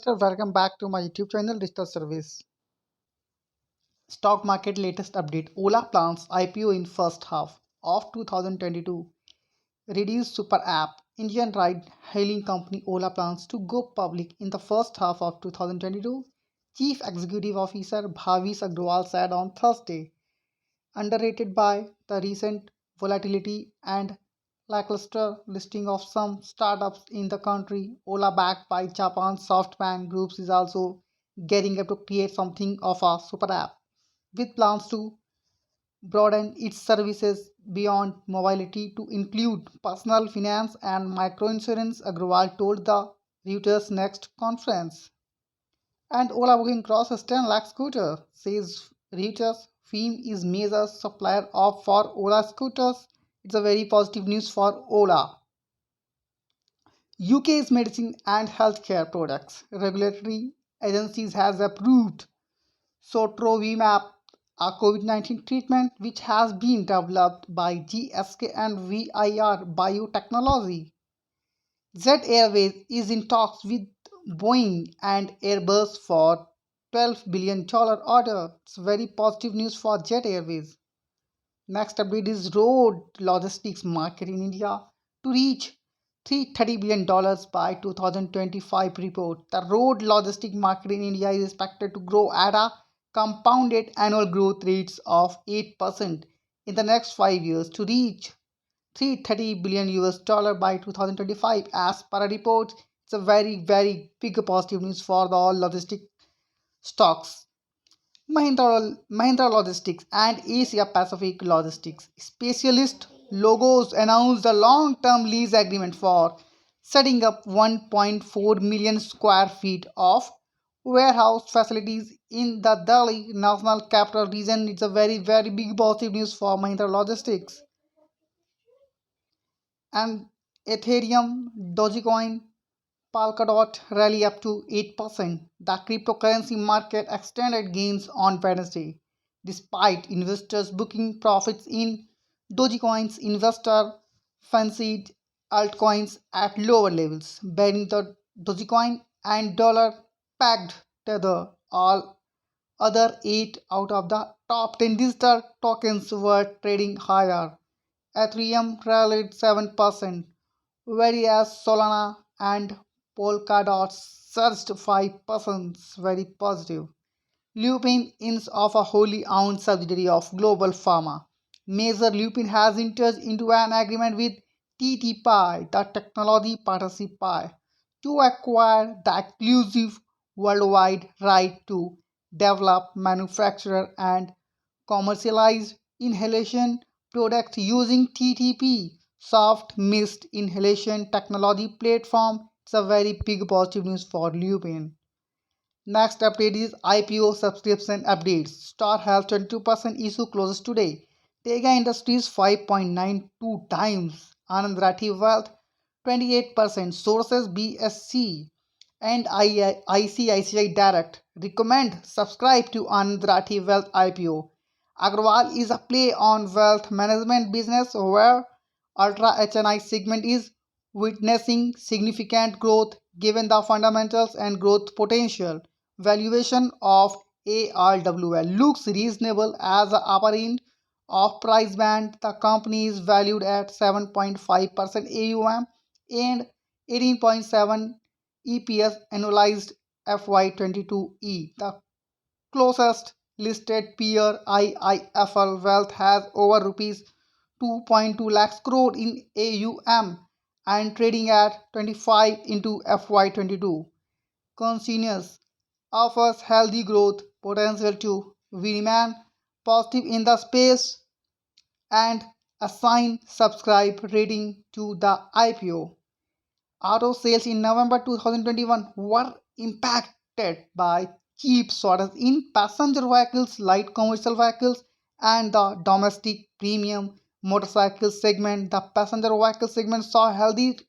investor, welcome back to my YouTube channel Digital Service. Stock market latest update. Ola plans IPO in first half of 2022. Reduce Super App. Indian ride-hailing company Ola plans to go public in the first half of 2022. Chief Executive Officer Bhavish Agrawal said on Thursday, underrated by the recent volatility and lackluster listing of some startups in the country. Ola, backed by Japan's SoftBank Groups, is also gearing up to create something of a super app, with plans to broaden its services beyond mobility to include personal finance and microinsurance, Agrawal told the Reuters Next conference. And Ola booking crosses 10 lakh scooter, says Reuters. FEAM is major supplier of for Ola scooters. It's a very positive news for Ola. UK's medicine and healthcare products regulatory agencies has approved Sotrovimab, a COVID-19 treatment which has been developed by GSK and VIR Biotechnology. Jet Airways is in talks with Boeing and Airbus for $12 billion order. It's very positive news for Jet Airways. Next update is road logistics market in India to reach $330 billion by 2025 report. The road logistics market in India is expected to grow at a compounded annual growth rates of 8% in the next 5 years to reach 330 billion US dollar by 2025 as per a report. It's a very big positive news for the all logistic stocks. Mahindra Logistics and Asia Pacific Logistics Specialist Logos announced a long-term lease agreement for setting up 1.4 million square feet of warehouse facilities in the Delhi National Capital Region. It's a very big positive news for Mahindra Logistics. And Ethereum, Dogecoin, Polkadot rally up to 8%. The cryptocurrency market extended gains on Wednesday, despite investors booking profits in Dogecoin's investor fancied altcoins at lower levels, banning the Dogecoin and dollar pegged tether. All other 8 out of the top 10 digital tokens were trading higher. Ethereum rallied 7%, whereas Solana and Polkadot surged 5%, very positive. Lupin is of a wholly owned subsidiary of Global Pharma. Major Lupin has entered into an agreement with TTPie, the technology partnership Pi, to acquire the exclusive worldwide right to develop, manufacture, and commercialize inhalation products using TTP soft mist inhalation technology platform. It's a very big positive news for Lupin. Next update is IPO subscription updates. Star Health 22% issue closes today. Tega Industries 5.92 times. Anand Rathi Wealth 28%. Sources BSC and ICICI Direct recommend subscribe to Anand Rathi Wealth IPO. Agrawal is a play on wealth management business where Ultra HNI segment is witnessing significant growth given the fundamentals and growth potential. Valuation of ARWL looks reasonable as the upper end of price band. The company is valued at 7.5% AUM and 18.7 EPS annualized FY22E. The closest listed peer IIFL Wealth has over rupees 2.2 lakhs crore in AUM and trading at 25 into FY22. Conscious offers healthy growth potential too. We remain positive in the space and assign subscribe rating to the IPO. Auto sales in November 2021 were impacted by cheap shortage in passenger vehicles, light commercial vehicles, and the domestic premium motorcycle segment. The passenger vehicle segment saw healthy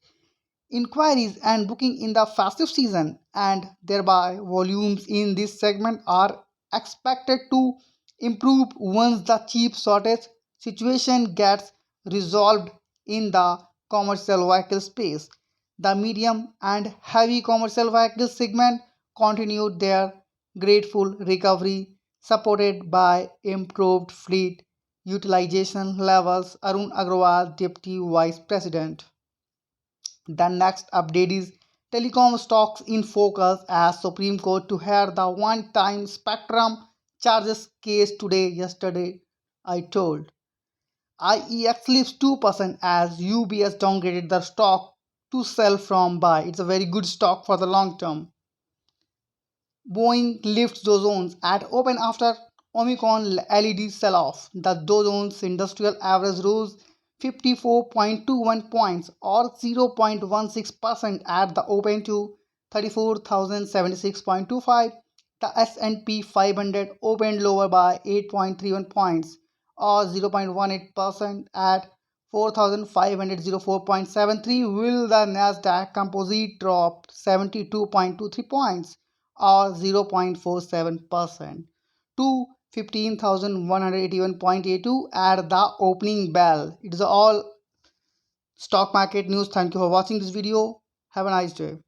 inquiries and booking in the festive season, and thereby volumes in this segment are expected to improve once the chip shortage situation gets resolved in the commercial vehicle space. The medium and heavy commercial vehicle segment continued their grateful recovery, supported by improved fleet utilization levels. Arun Agrawal, Deputy Vice President. The next update is telecom stocks in focus as Supreme Court to hear the one-time spectrum charges case today. Yesterday, I told. IEX slips 2% as UBS downgraded the stock to sell from buy. It's a very good stock for the long term. Boeing lifts Dow Jones at open after Omicron LED sell-off. The Dow Jones Industrial Average rose 54.21 points or 0.16% at the open to 34,076.25. The S&P 500 opened lower by 8.31 points or 0.18% at 4,504.73, while the Nasdaq Composite dropped 72.23 points or 0.47% to 15,181.82 at the opening bell. It is all stock market news. Thank you for watching this video. Have a nice day.